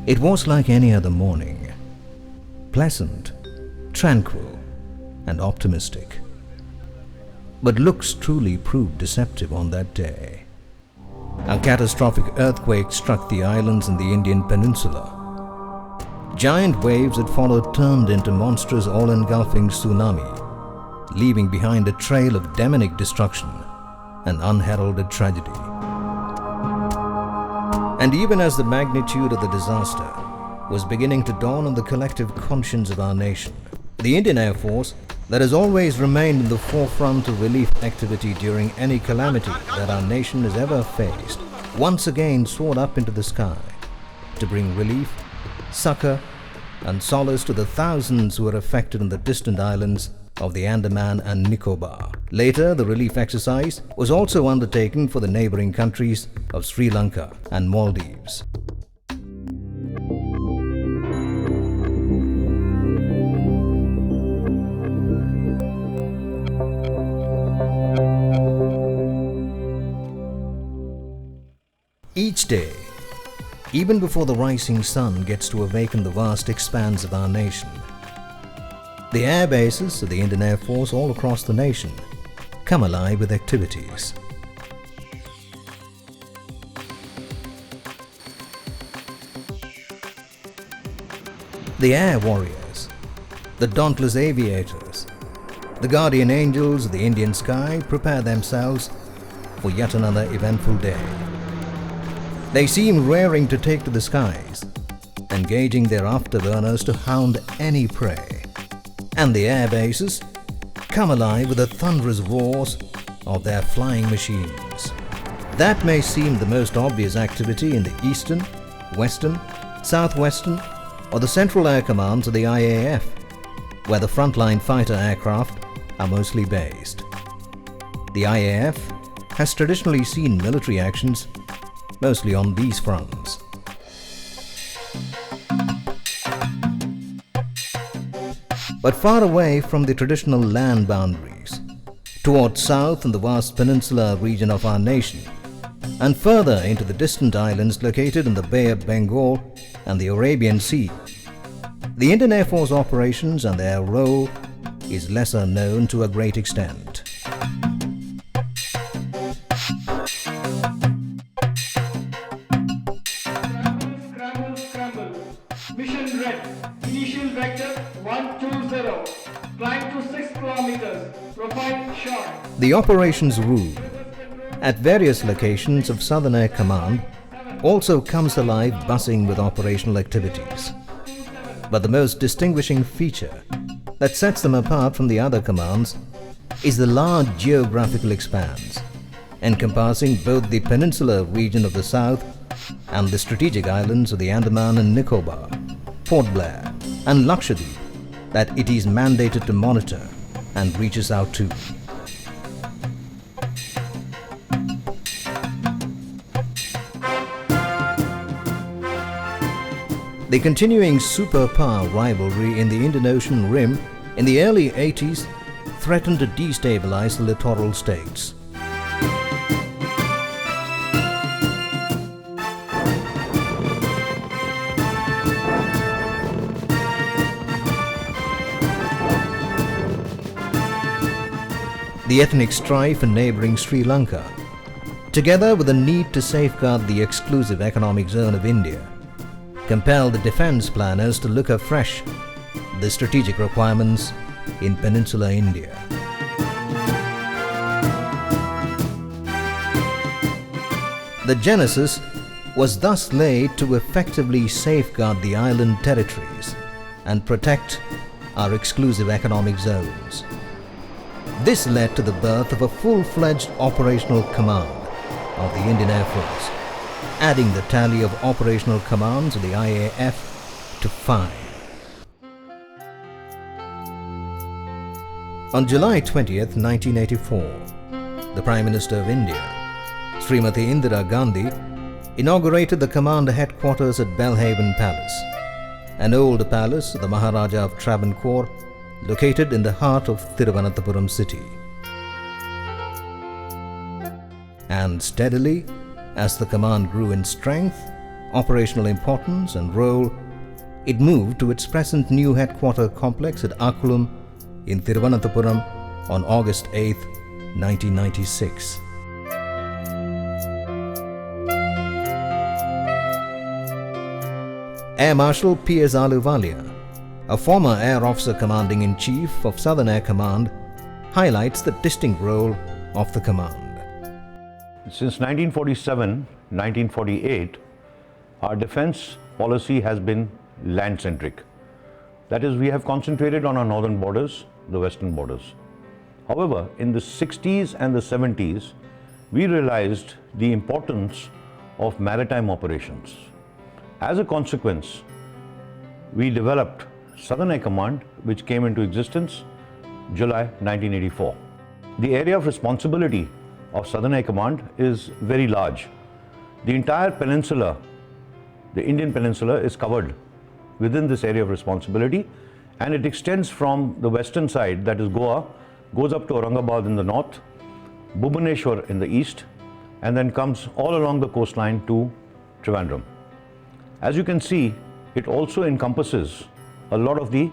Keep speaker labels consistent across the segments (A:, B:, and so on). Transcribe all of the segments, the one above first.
A: It was like any other morning, pleasant, tranquil, and optimistic. But looks truly proved deceptive on that day. A catastrophic earthquake struck the islands in the Indian peninsula. Giant waves that followed turned into monstrous all-engulfing tsunami, leaving behind a trail of demonic destruction and unheralded tragedy. And even as the magnitude of the disaster was beginning to dawn on the collective conscience of our nation, the Indian Air Force, that has always remained in the forefront of relief activity during any calamity that our nation has ever faced, once again soared up into the sky to bring relief, succor, and solace to the thousands who were affected in the distant islands of the Andaman and Nicobar. Later, the relief exercise was also undertaken for the neighboring countries of Sri Lanka and Maldives. Each day, even before the rising sun gets to awaken the vast expanse of our nation, the air bases of the Indian Air Force all across the nation come alive with activities. The air warriors, the dauntless aviators, the guardian angels of the Indian sky prepare themselves for yet another eventful day. They seem raring to take to the skies, engaging their afterburners to hound any prey. And the air bases come alive with the thunderous roars of their flying machines. That may seem the most obvious activity in the Eastern, Western, Southwestern, or the Central Air Commands of the IAF, where the frontline fighter aircraft are mostly based. The IAF has traditionally seen military actions mostly on these fronts. But far away from the traditional land boundaries, towards south in the vast peninsula region of our nation, and further into the distant islands located in the Bay of Bengal and the Arabian Sea, the Indian Air Force operations and their role is lesser known to a great extent.
B: Mission red. Initial vector 120. Climb to 6 kilometers. Profile short.
A: The operations room at various locations of Southern Air Command also comes alive, buzzing with operational activities. But the most distinguishing feature that sets them apart from the other commands is the large geographical expanse, encompassing both the peninsular region of the south and the strategic islands of the Andaman and Nicobar, Port Blair, and Lakshadweep that it is mandated to monitor and reaches out to. The continuing superpower rivalry in the Indian Ocean Rim in the early 80s threatened to destabilize the littoral states. The ethnic strife in neighboring Sri Lanka, together with the need to safeguard the exclusive economic zone of India, compelled the defense planners to look afresh the strategic requirements in peninsular India. The genesis was thus laid to effectively safeguard the island territories and protect our exclusive economic zones. This led to the birth of a full-fledged operational command of the Indian Air Force, adding the tally of operational commands of the IAF to 5. On July 20th, 1984, the Prime Minister of India, Srimati Indira Gandhi, inaugurated the Commander Headquarters at BELHAVEN Palace, an old palace of the Maharaja of Travancore located in the heart of Thiruvananthapuram city. And steadily, as the command grew in strength, operational importance and role, it moved to its present new headquarter complex at Akulum in Thiruvananthapuram on August 8, 1996. Air Marshal P.S. Ahluwalia, a former Air Officer Commanding-in-Chief of Southern Air Command, highlights the distinct role of the command.
C: Since 1947-1948, our defense policy has been land-centric. That is, we have concentrated on our northern borders, the western borders. However, in the 60s and the 70s, we realized the importance of maritime operations. As a consequence, we developed Southern Air Command, which came into existence July 1984. The area of responsibility of Southern Air Command is very large. The entire peninsula, the Indian peninsula, is covered within this area of responsibility, and it extends from the western side, that is Goa, goes up to Aurangabad in the north, Bhubaneswar in the east, and then comes all along the coastline to Trivandrum. As you can see, it also encompasses a lot of the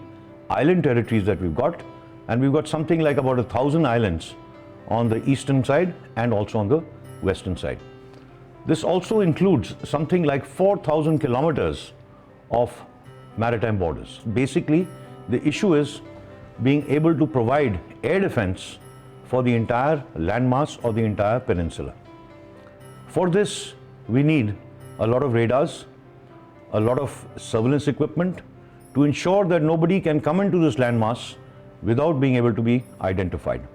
C: island territories that we've got, and we've got something like about 1,000 islands on the eastern side and also on the western side. This also includes something like 4,000 kilometers of maritime borders. Basically, the issue is being able to provide air defense for the entire landmass or the entire peninsula. For this, we need a lot of radars, a lot of surveillance equipment to ensure that nobody can come into this landmass without being able to be identified.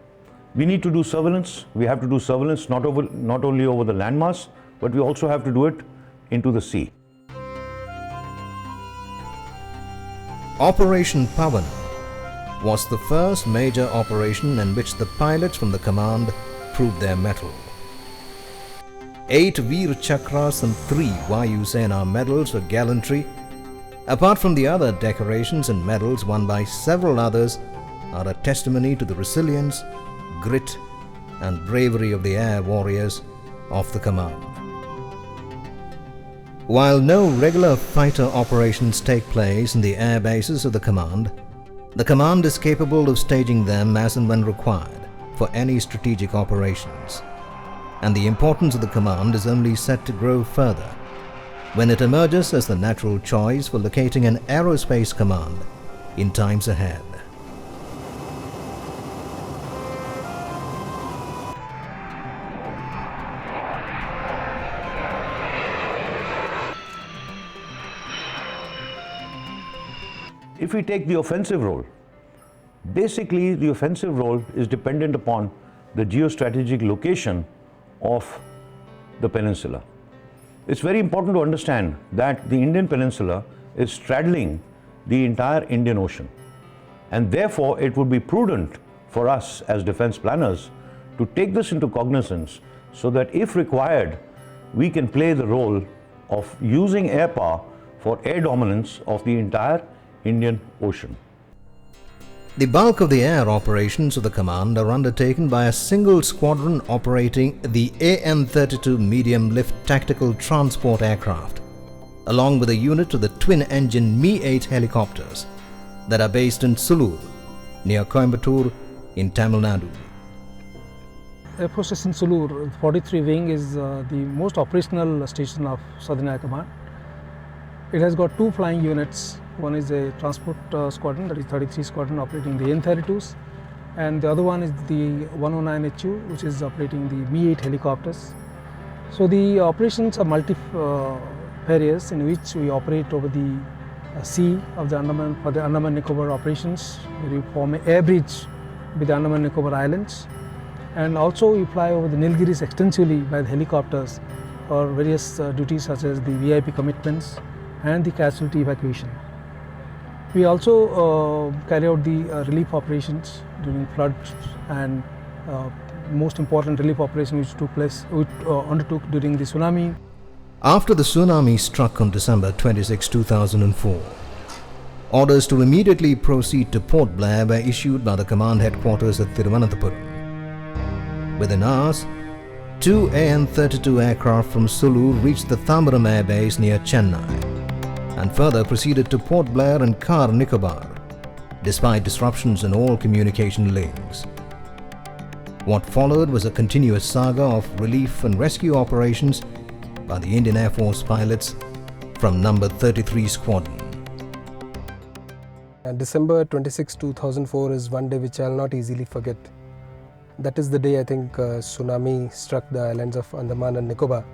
C: We need to do surveillance. We have to do surveillance not only over the landmass, but we also have to do it into the sea.
A: Operation Pavan was the first major operation in which the pilots from the command proved their mettle. 8 Veer Chakras and 3 Vayu Sena medals for gallantry, apart from the other decorations and medals won by several others, are a testimony to the resilience, grit and bravery of the air warriors of the command. While no regular fighter operations take place in the air bases of the command is capable of staging them as and when required for any strategic operations. And the importance of the command is only set to grow further when it emerges as the natural choice for locating an aerospace command in times ahead.
C: If we take the offensive role, basically the offensive role is dependent upon the geostrategic location of the peninsula. It's very important to understand that the Indian peninsula is straddling the entire Indian Ocean, and therefore it would be prudent for us as defense planners to take this into cognizance so that if required, we can play the role of using air power for air dominance of the entire Indian Ocean.
A: The bulk of the air operations of the command are undertaken by a single squadron operating the AN-32 medium-lift tactical transport aircraft, along with a unit of the twin-engine Mi-8 helicopters that are based in Sulur, near Coimbatore in Tamil Nadu.
D: Air Force Station Sulur 43 Wing is the most operational station of Southern Air Command. It has got 2 flying units. One is a transport squadron, that is 33 Squadron operating the N-32s, and the other one is the 109HU, which is operating the Mi-8 helicopters. So the operations are multifarious, in which we operate over the sea of the Andaman for the Andaman Nicobar operations. We form an air bridge with the Andaman Nicobar Islands, and also we fly over the Nilgiris extensively by the helicopters for various duties such as the VIP commitments and the casualty evacuation. We also carry out the relief operations during floods, and most important relief operation which undertook during the tsunami.
A: After the tsunami struck on December 26, 2004, orders to immediately proceed to Port Blair were issued by the command headquarters at Thiruvananthapuram. Within hours, Two AN-32 aircraft from Sulu reached the Thambaram Air Base near Chennai and further proceeded to Port Blair and Car Nicobar, despite disruptions in all communication links. What followed was a continuous saga of relief and rescue operations by the Indian Air Force pilots from number 33 Squadron.
E: December 26, 2004 is one day which I will not easily forget. That is the day I think tsunami struck the islands of Andaman and Nicobar.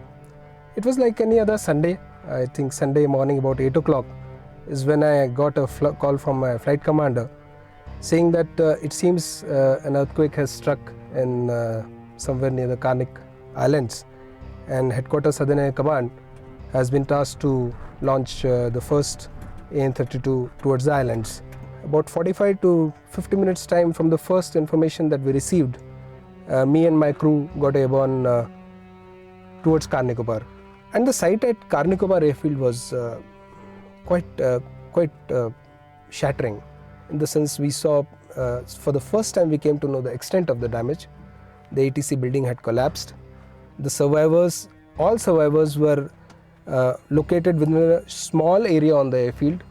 E: It was like any other Sunday. I think Sunday morning about 8 o'clock is when I got a call from my flight commander saying that it seems an earthquake has struck in somewhere near the Karnik Islands, and Headquarters Southern Air Command has been tasked to launch the first AN-32 towards the islands. About 45 to 50 minutes time from the first information that we received, me and my crew got airborne towards Car Nicobar. And the sight at Car Nicobar airfield was quite shattering, in the sense we saw for the first time we came to know the extent of the damage. The ATC building had collapsed. The survivors, all survivors were located within a small area on the airfield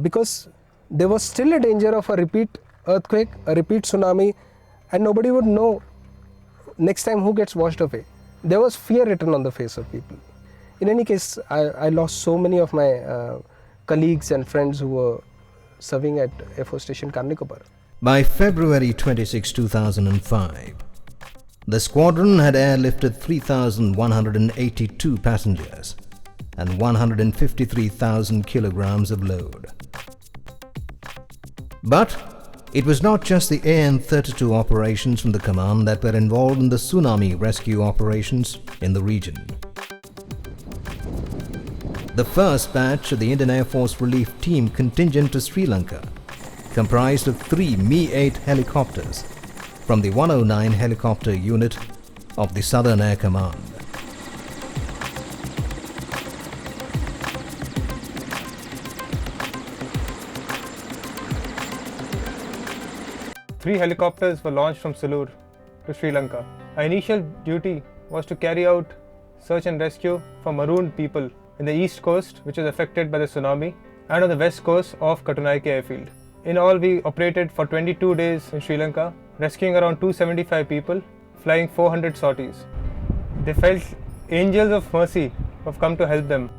E: because there was still a danger of a repeat earthquake, a repeat tsunami, and nobody would know next time who gets washed away. There was fear written on the face of people. In any case, I lost so many of my colleagues and friends who were serving at Air Force Station Car Nicobar.
A: By February 26, 2005, the squadron had airlifted 3,182 passengers and 153,000 kilograms of load. But it was not just the AN-32 operations from the command that were involved in the tsunami rescue operations in the region. The first batch of the Indian Air Force Relief Team contingent to Sri Lanka comprised of 3 Mi-8 helicopters from the 109 Helicopter Unit of the Southern Air Command.
F: Three helicopters were launched from Sulu to Sri Lanka. Our initial duty was to carry out search and rescue for marooned people in the east coast, which was affected by the tsunami, and on the west coast of Katunaike airfield. In all, we operated for 22 days in Sri Lanka, rescuing around 275 people, flying 400 sorties. They felt angels of mercy have come to help them.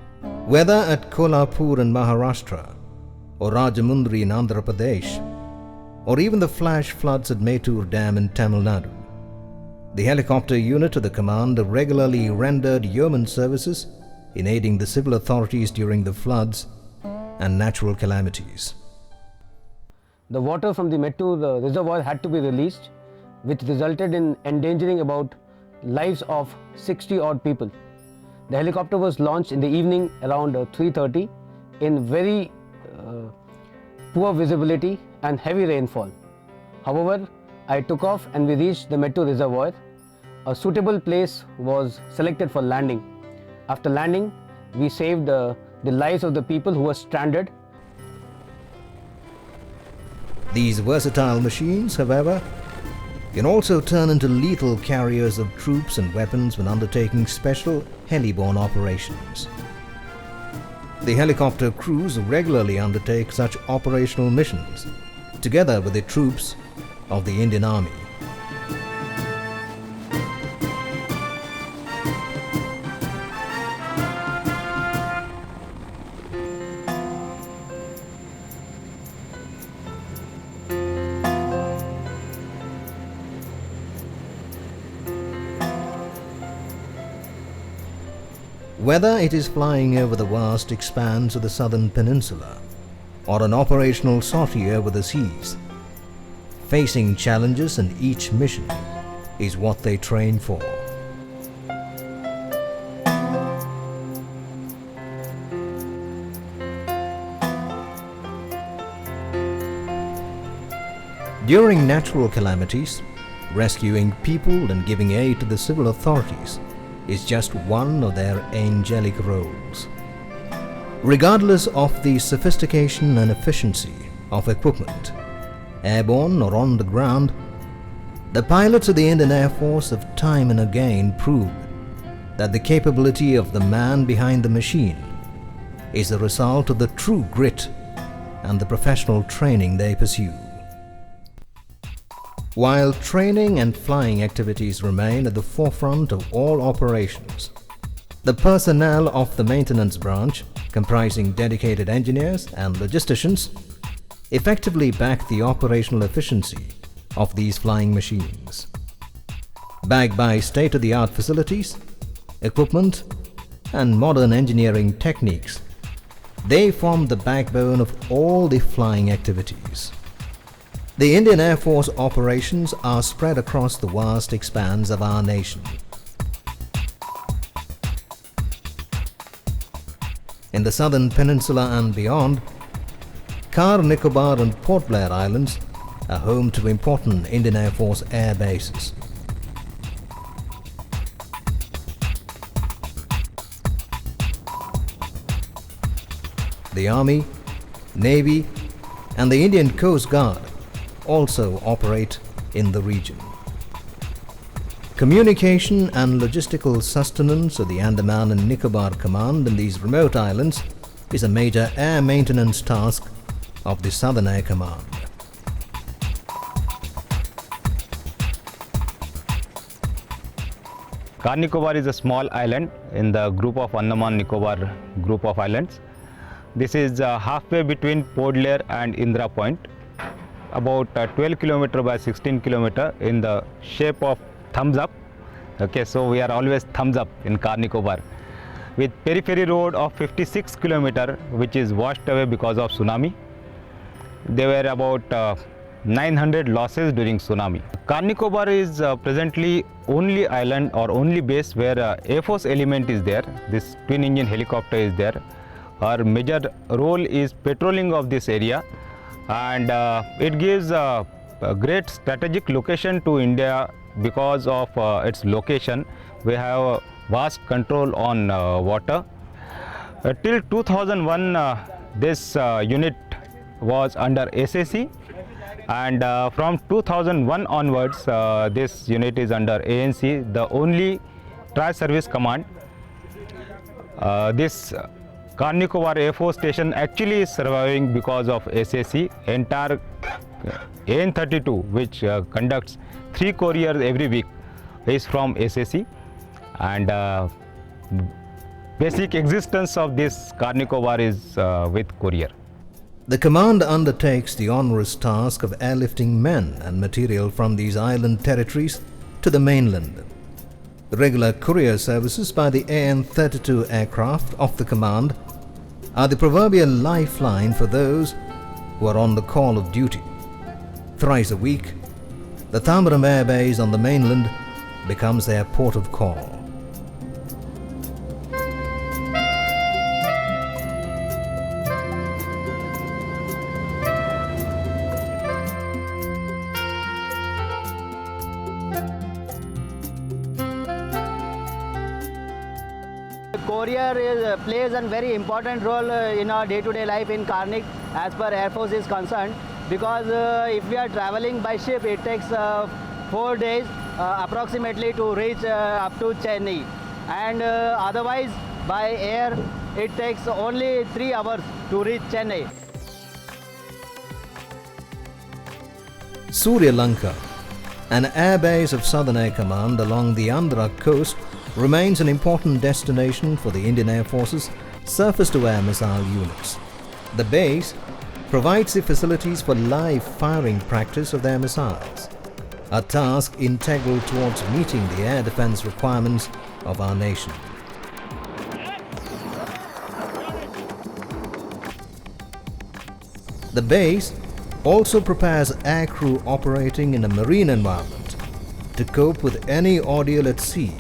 A: Whether at Kolhapur in Maharashtra, or Rajamundry in Andhra Pradesh, or even the flash floods at Mettur Dam in Tamil Nadu, the helicopter unit of the command regularly rendered yeoman services in aiding the civil authorities during the floods and natural calamities.
G: The water from the Mettur reservoir had to be released, which resulted in endangering about lives of 60 odd people. The helicopter was launched in the evening around 3:30 in very poor visibility and heavy rainfall. However, I took off and we reached the Mettur reservoir. A suitable place was selected for landing. After landing, we saved the lives of the people who were stranded.
A: These versatile machines, however, can also turn into lethal carriers of troops and weapons when undertaking special heliborne operations. The helicopter crews regularly undertake such operational missions, together with the troops of the Indian Army. Whether it is flying over the vast expanse of the southern peninsula or an operational sortie over the seas, facing challenges in each mission is what they train for. During natural calamities, rescuing people and giving aid to the civil authorities is just one of their angelic roles. Regardless of the sophistication and efficiency of equipment, airborne or on the ground, The pilots of the Indian Air Force have time and again proved that the capability of the man behind the machine is the result of the true grit and the professional training they pursue. While training and flying activities remain at the forefront of all operations, the personnel of the maintenance branch, comprising dedicated engineers and logisticians, effectively back the operational efficiency of these flying machines. Backed by state-of-the-art facilities, equipment, and modern engineering techniques, they form the backbone of all the flying activities. The Indian Air Force operations are spread across the vast expanse of our nation. In the southern peninsula and beyond, Car Nicobar and Port Blair Islands are home to important Indian Air Force air bases. The Army, Navy, and the Indian Coast Guard also operate in the region. Communication and logistical sustenance of the Andaman and Nicobar Command in these remote islands is a major air maintenance task of the Southern Air Command.
H: Car Nicobar is a small island in the group of Andaman Nicobar group of islands. This is halfway between Port Blair and Indra Point, about 12 km by 16 km in the shape of thumbs up. Okay, so we are always thumbs up in Car Nicobar, with periphery road of 56 km, which is washed away because of tsunami. There were about 900 losses during tsunami. Car Nicobar is presently only island or only base where Air Force element is there. This twin engine helicopter is there. Our major role is patrolling of this area, and it gives a great strategic location to India because of its location. We have a vast control on water. Till 2001, this unit was under SAC, and from 2001 onwards, this unit is under ANC, the only tri-service command. This Car Nicobar Air Force Station actually is surviving because of SAC. Entire AN32, which conducts 3 couriers every week, is from SAC, and basic existence of this Car Nicobar is with courier.
A: The command undertakes the onerous task of airlifting men and material from these island territories to the mainland. The regular courier services by the AN-32 aircraft of the command are the proverbial lifeline for those who are on the call of duty. Thrice a week, the Thambaram Air Base on the mainland becomes their port of call.
I: Courier plays a very important role in our day-to-day life in Karnik as per Air Force is concerned, because if we are traveling by ship, it takes 4 days approximately to reach up to Chennai, and otherwise by air it takes only 3 hours to reach Chennai.
A: Surya Lanka, an air base of Southern Air Command along the Andhra coast, remains an important destination for the Indian Air Force's surface-to-air missile units. The base provides the facilities for live firing practice of their missiles, a task integral towards meeting the air defense requirements of our nation. The base also prepares aircrew operating in a marine environment to cope with any ordeal at sea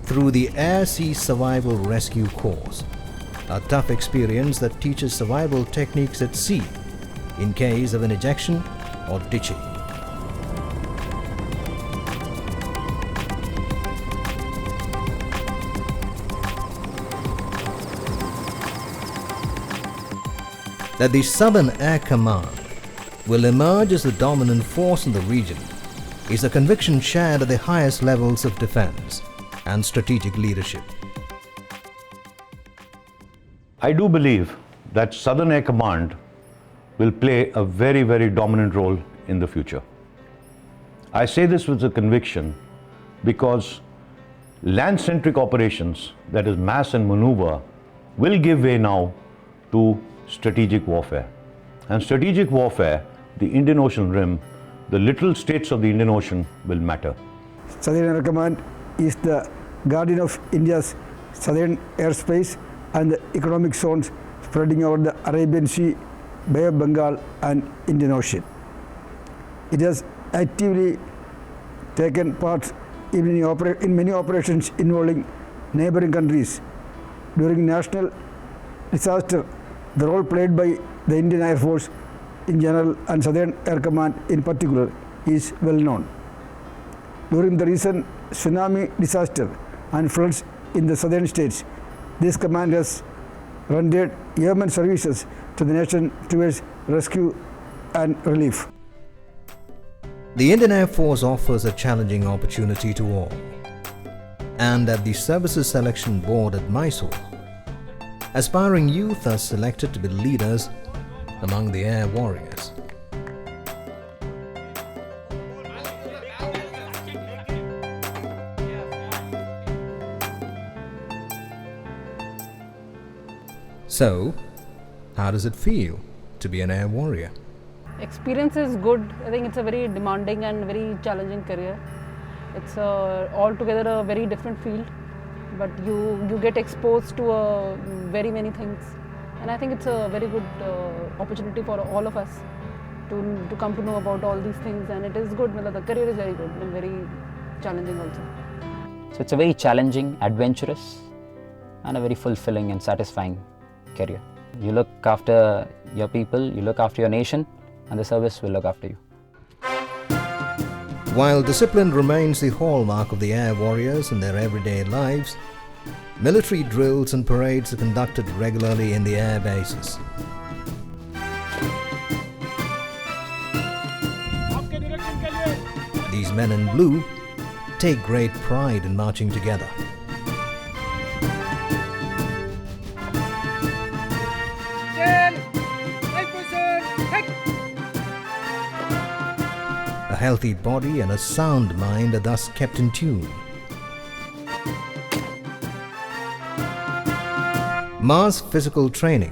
A: through the Air Sea Survival Rescue course, a tough experience that teaches survival techniques at sea in case of an ejection or ditching. That the Southern Air Command will emerge as the dominant force in the region is a conviction shared at the highest levels of defense and strategic leadership.
C: I do believe that Southern Air Command will play a very, very dominant role in the future. I say this with a conviction because land-centric operations, that is mass and maneuver, will give way now to strategic warfare. And strategic warfare, the Indian Ocean Rim, the little states of the Indian Ocean will matter.
J: Southern Air Command is the guardian of India's southern airspace and the economic zones spreading over the Arabian Sea, Bay of Bengal and Indian Ocean. It has actively taken part in many operations involving neighboring countries. During national disaster, the role played by the Indian Air Force in general and Southern Air Command in particular is well known. During the recent tsunami disaster and floods in the southern states, this command has rendered airman services to the nation towards rescue and relief.
A: The Indian Air Force offers a challenging opportunity to all. And at the Services Selection Board at Mysore, aspiring youth are selected to be leaders among the air warriors. So, how does it feel to be an air warrior?
K: Experience is good. I think it's a very demanding and very challenging career. It's altogether a very different field, but you get exposed to very many things, and I think it's a very good opportunity for all of us to come to know about all these things, and it is good. The career is very good and very challenging also.
L: So it's a very challenging, adventurous and a very fulfilling and satisfying career. You look after your people, you look after your nation, and the service will look after you.
A: While discipline remains the hallmark of the air warriors in their everyday lives, military drills and parades are conducted regularly in the air bases. These men in blue take great pride in marching together. A healthy body and a sound mind are thus kept in tune. Mass physical training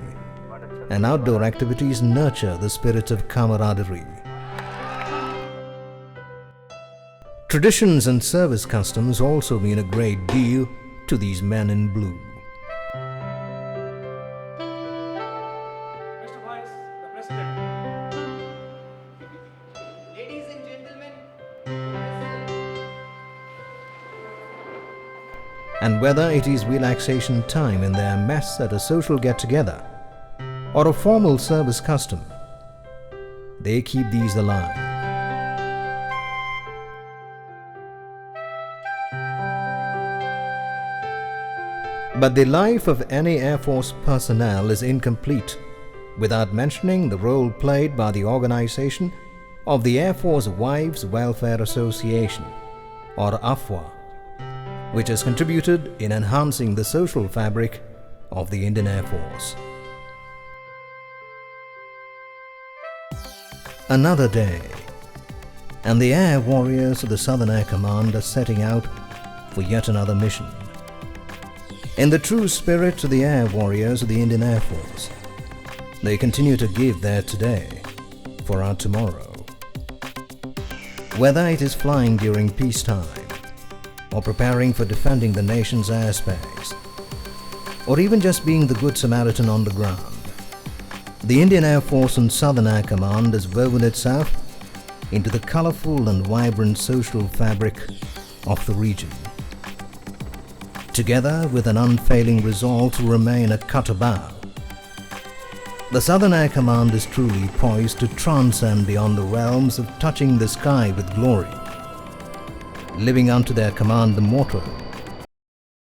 A: and outdoor activities nurture the spirit of camaraderie. Traditions and service customs also mean a great deal to these men in blue. And whether it is relaxation time in their mess at a social get-together or a formal service custom, they keep these alive. But the life of any Air Force personnel is incomplete without mentioning the role played by the organization of the Air Force Wives Welfare Association, or AFWA, which has contributed in enhancing the social fabric of the Indian Air Force. Another day, and the air warriors of the Southern Air Command are setting out for yet another mission. In the true spirit of the air warriors of the Indian Air Force, they continue to give their today for our tomorrow. Whether it is flying during peacetime, or preparing for defending the nation's airspace, or even just being the Good Samaritan on the ground, the Indian Air Force and Southern Air Command has woven itself into the colorful and vibrant social fabric of the region. Together with an unfailing resolve to remain a cut above, the Southern Air Command is truly poised to transcend beyond the realms of touching the sky with glory, living unto their command the motto,